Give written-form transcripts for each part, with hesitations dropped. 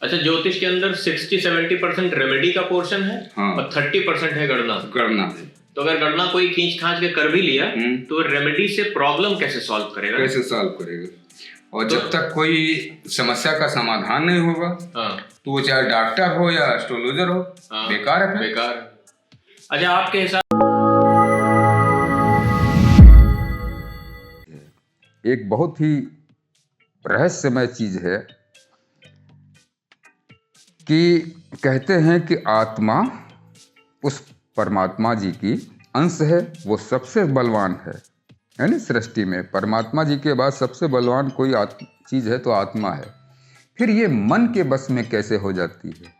अच्छा, ज्योतिष के अंदर 60-70% रेमेडी का पोर्शन है। हाँ। और 30% है गणना। गणना। तो अगर गणना कोई खींच खांच के कर भी लिया तो रेमेडी से प्रॉब्लम कैसे सॉल्व करेगा? कैसे सॉल्व करेगा? और जब तक कोई समस्या का समाधान नहीं होगा तो वो चाहे डॉक्टर हो या एस्ट्रोलॉजर हो, बेकार है। बेकार। अच्छा, आपके हिसाब एक बहुत ही रहस्यमय चीज है कि कहते हैं कि आत्मा उस परमात्मा जी की अंश है, वो सबसे बलवान है ना सृष्टि में। परमात्मा जी के बाद सबसे बलवान कोई चीज है तो आत्मा है। फिर ये मन के बस में कैसे हो जाती है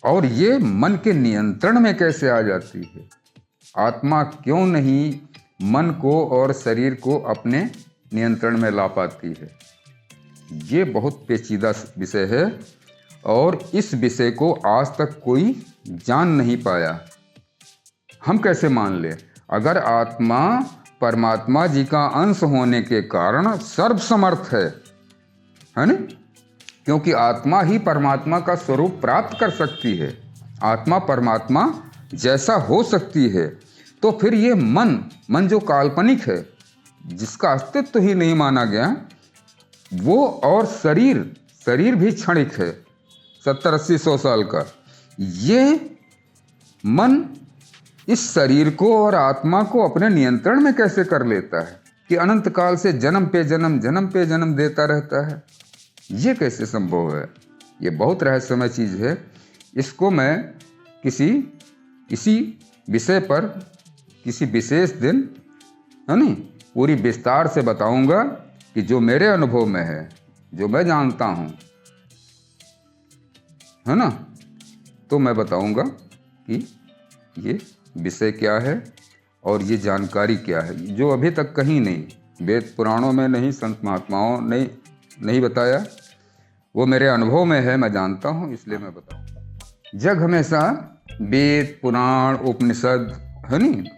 और ये मन के नियंत्रण में कैसे आ जाती है? आत्मा क्यों नहीं मन को और शरीर को अपने नियंत्रण में ला पाती है? ये बहुत पेचीदा विषय है और इस विषय को आज तक कोई जान नहीं पाया। हम कैसे मान लें? अगर आत्मा परमात्मा जी का अंश होने के कारण सर्वसमर्थ है ना, क्योंकि आत्मा ही परमात्मा का स्वरूप प्राप्त कर सकती है, आत्मा परमात्मा जैसा हो सकती है, तो फिर ये मन जो काल्पनिक है, जिसका अस्तित्व ही नहीं माना गया, वो और शरीर भी क्षणिक है, 70-80-100 साल का। ये मन इस शरीर को और आत्मा को अपने नियंत्रण में कैसे कर लेता है कि अनंत काल से जन्म पे जन्म देता रहता है? ये कैसे संभव है? ये बहुत रहस्यमय चीज है। इसको मैं किसी विषय पर किसी विशेष दिन है नी पूरी विस्तार से बताऊंगा कि जो मेरे अनुभव में है, जो मैं जानता हूं, है ना, तो मैं बताऊंगा कि ये विषय क्या है और ये जानकारी क्या है, जो अभी तक कहीं नहीं, वेद पुराणों में नहीं, संत महात्माओं ने नहीं बताया। वो मेरे अनुभव में है, मैं जानता हूँ, इसलिए मैं बताऊँ। जग हमेशा वेद पुराण उपनिषद है नी,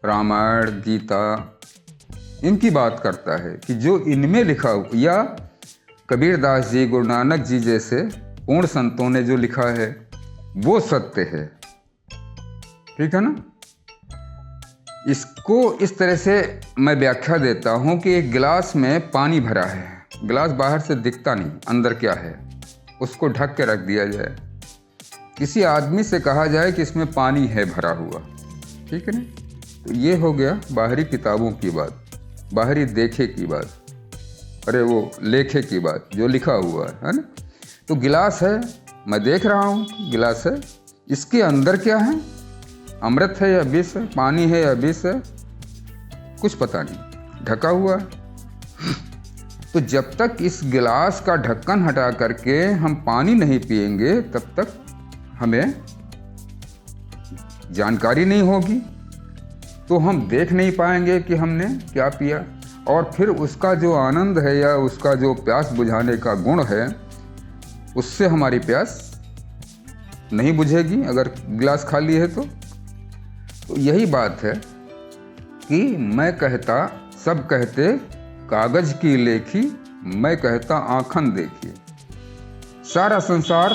रामायण गीता, इनकी बात करता है कि जो इनमें लिखा हो, या कबीरदास जी, गुरु नानक जी जैसे पूर्ण संतों ने जो लिखा है वो सत्य है। ठीक है ना? इसको इस तरह से मैं व्याख्या देता हूं कि एक गिलास में पानी भरा है, गिलास बाहर से दिखता नहीं अंदर क्या है, उसको ढक के रख दिया जाए। किसी आदमी से कहा जाए कि इसमें पानी है भरा हुआ, ठीक है ना, तो ये हो गया बाहरी किताबों की बात, बाहरी देखे की बात, अरे वो लेखे की बात, जो लिखा हुआ है ना। तो गिलास है, मैं देख रहा हूँ गिलास है, इसके अंदर क्या है, अमृत है या विष है, पानी है या विष है, कुछ पता नहीं, ढका हुआ है। तो जब तक इस गिलास का ढक्कन हटा करके हम पानी नहीं पिएंगे, तब तक हमें जानकारी नहीं होगी, तो हम देख नहीं पाएंगे कि हमने क्या पिया। और फिर उसका जो आनंद है या उसका जो प्यास बुझाने का गुण है, उससे हमारी प्यास नहीं बुझेगी अगर गिलास खाली है तो यही बात है कि मैं कहता, सब कहते कागज की लेखी, मैं कहता आँखन देखी। सारा संसार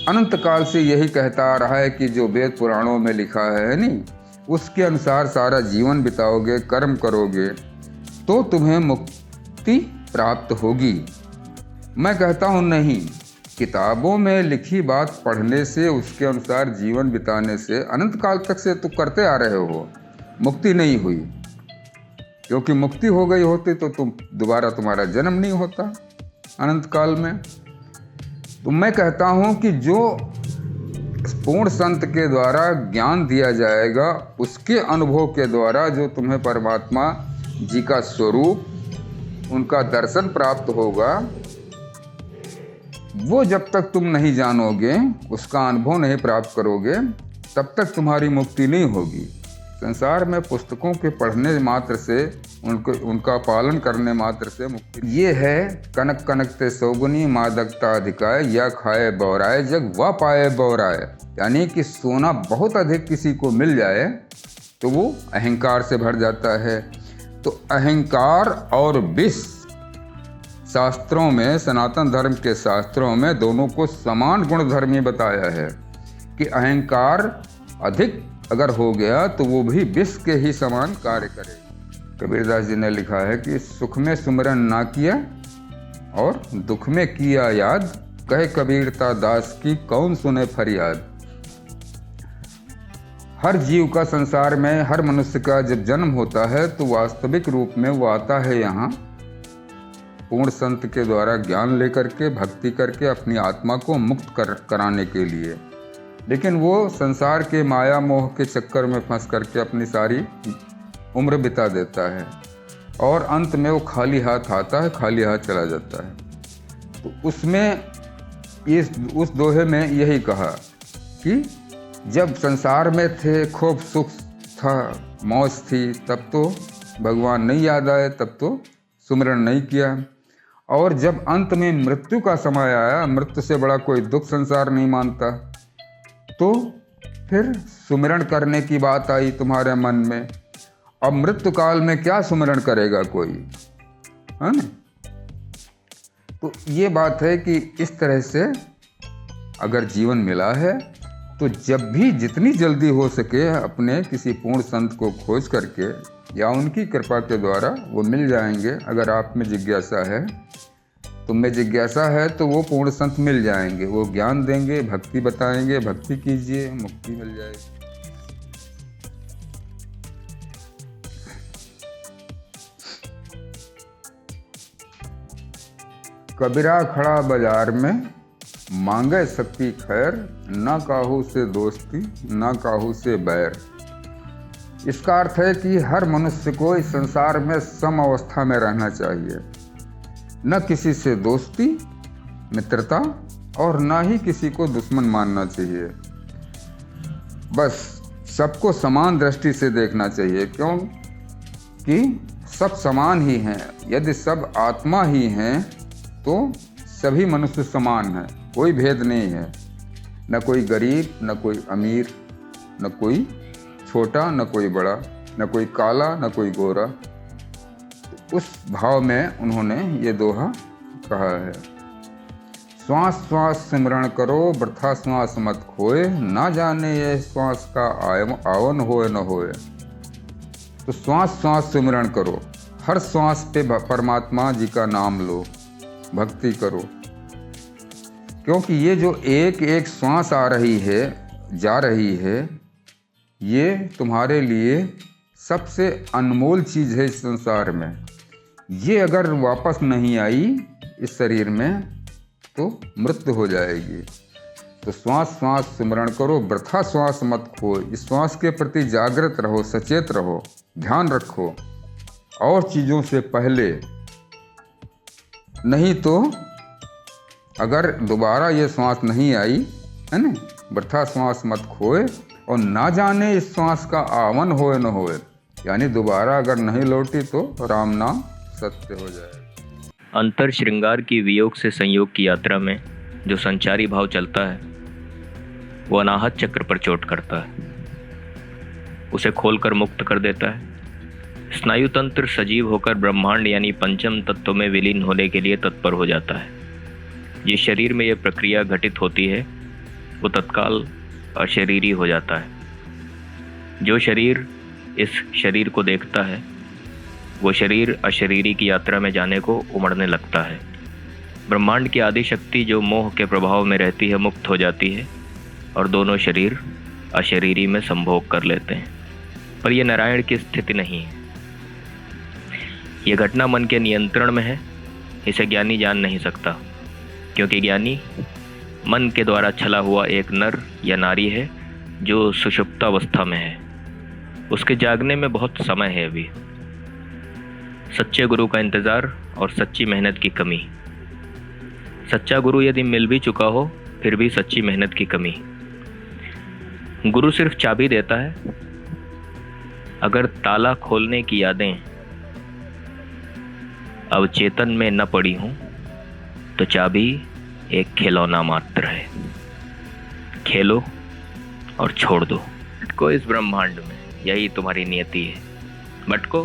अनंत काल से यही कहता आ रहा है कि जो वेद पुराणों में लिखा है नी, उसके अनुसार सारा जीवन बिताओगे, कर्म करोगे तो तुम्हें मुक्ति प्राप्त होगी। मैं कहता हूँ नहीं, किताबों में लिखी बात पढ़ने से, उसके अनुसार जीवन बिताने से अनंत काल तक से तो करते आ रहे हो, मुक्ति नहीं हुई। क्योंकि मुक्ति हो गई होती तो दोबारा तुम्हारा जन्म नहीं होता अनंत काल में। तो मैं कहता हूँ कि जो पूर्ण संत के द्वारा ज्ञान दिया जाएगा, उसके अनुभव के द्वारा जो तुम्हें परमात्मा जी का स्वरूप, उनका दर्शन प्राप्त होगा, वो जब तक तुम नहीं जानोगे, उसका अनुभव नहीं प्राप्त करोगे, तब तक तुम्हारी मुक्ति नहीं होगी। संसार में पुस्तकों के पढ़ने मात्र से, उनका पालन करने मात्र से मुक्ति। ये है कनक कनकते सौगुनी मादकता अधिकाय, या खाए बौराए जग व पाए बौराए। यानी कि सोना बहुत अधिक किसी को मिल जाए तो वो अहंकार से भर जाता है। तो अहंकार और विष शास्त्रों में, सनातन धर्म के शास्त्रों में दोनों को समान गुणधर्मी बताया है कि अहंकार अधिक अगर हो गया तो वो भी विष के ही समान कार्य करे। कबीरदास जी ने लिखा है कि सुख में सुमिरन ना किया और दुख में किया याद, कहे कबीरता दास की कौन सुने फरियाद। हर जीव का संसार में, हर मनुष्य का जब जन्म होता है तो वास्तविक रूप में वो आता है यहाँ पूर्ण संत के द्वारा ज्ञान लेकर के, भक्ति करके अपनी आत्मा को मुक्त कराने के लिए। लेकिन वो संसार के माया मोह के चक्कर में फंस करके अपनी सारी उम्र बिता देता है और अंत में वो खाली हाथ आता है, खाली हाथ चला जाता है। तो उसमें उस दोहे में यही कहा कि जब संसार में थे, खूब सुख था, मौज थी, तब तो भगवान नहीं याद आए, तब तो सुमिरन नहीं किया। और जब अंत में मृत्यु का समय आया, मृत्यु से बड़ा कोई दुख संसार नहीं मानता, तो फिर सुमिरन करने की बात आई तुम्हारे मन में। अब मृत्यु काल में क्या सुमिरन करेगा कोई, है ना? तो ये बात है कि इस तरह से अगर जीवन मिला है तो जब भी जितनी जल्दी हो सके अपने किसी पूर्ण संत को खोज करके या उनकी कृपा के द्वारा वो मिल जाएंगे। अगर आप में जिज्ञासा है, तुम में जिज्ञासा है, तो वो पूर्ण संत मिल जाएंगे। वो ज्ञान देंगे, भक्ति बताएंगे, भक्ति कीजिए, मुक्ति मिल जाएगी। कबीरा खड़ा बाजार में, मांगे शक्ति खैर, ना काहू से दोस्ती ना काहू से बैर। इसका अर्थ है कि हर मनुष्य को इस संसार में सम अवस्था में रहना चाहिए, न किसी से दोस्ती मित्रता और ना ही किसी को दुश्मन मानना चाहिए। बस सबको समान दृष्टि से देखना चाहिए, क्योंकि सब समान ही हैं। यदि सब आत्मा ही हैं तो सभी मनुष्य समान हैं, कोई भेद नहीं है। न कोई गरीब, न कोई अमीर, न कोई छोटा, न कोई बड़ा, न कोई काला, न कोई गोरा। उस भाव में उन्होंने ये दोहा कहा है। श्वास श्वास सिमरण करो, वृथा श्वास मत खोए, ना जाने ये श्वास का आवन होए न होए। तो श्वास श्वास सिमरण करो, हर श्वास पे परमात्मा जी का नाम लो, भक्ति करो, क्योंकि ये जो एक एक श्वास आ रही है, जा रही है, ये तुम्हारे लिए सबसे अनमोल चीज़ है इस संसार में। ये अगर वापस नहीं आई इस शरीर में तो मृत्यु हो जाएगी। तो श्वास श्वास सिमरण करो, वृथा श्वास मत खो। इस श्वास के प्रति जागृत रहो, सचेत रहो, ध्यान रखो और चीज़ों से पहले। नहीं तो अगर दोबारा ये श्वास नहीं आई, है ना, वृथा श्वास मत खोए और ना जाने इस श्वास का आवन होए न होए, यानी दोबारा अगर नहीं लौटी तो राम नाम सत्य हो जाए। अंतर श्रृंगार की वियोग से संयोग की यात्रा में जो संचारी भाव चलता है वो अनाहत चक्र पर चोट करता है, उसे खोलकर मुक्त कर देता है। स्नायु तंत्र सजीव होकर ब्रह्मांड यानी पंचम तत्व में विलीन होने के लिए तत्पर हो जाता है। जिस शरीर में यह प्रक्रिया घटित होती है वो तत्काल अशरीरी हो जाता है। जो शरीर इस शरीर को देखता है वो शरीर अशरीरी की यात्रा में जाने को उमड़ने लगता है। ब्रह्मांड की आदि शक्ति जो मोह के प्रभाव में रहती है मुक्त हो जाती है और दोनों शरीर अशरीरी में संभोग कर लेते हैं। पर यह नारायण की स्थिति नहीं है। यह घटना मन के नियंत्रण में है। इसे ज्ञानी जान नहीं सकता, क्योंकि ज्ञानी मन के द्वारा छला हुआ एक नर या नारी है जो सुषुप्तावस्था में है। उसके जागने में बहुत समय है अभी। सच्चे गुरु का इंतज़ार और सच्ची मेहनत की कमी। सच्चा गुरु यदि मिल भी चुका हो फिर भी सच्ची मेहनत की कमी। गुरु सिर्फ चाबी देता है, अगर ताला खोलने की यादें अब चेतन में न पड़ी हूं तो चाबी एक खिलौना मात्र है। खेलो और छोड़ दो। भटको इस ब्रह्मांड में, यही तुम्हारी नियति है। भटको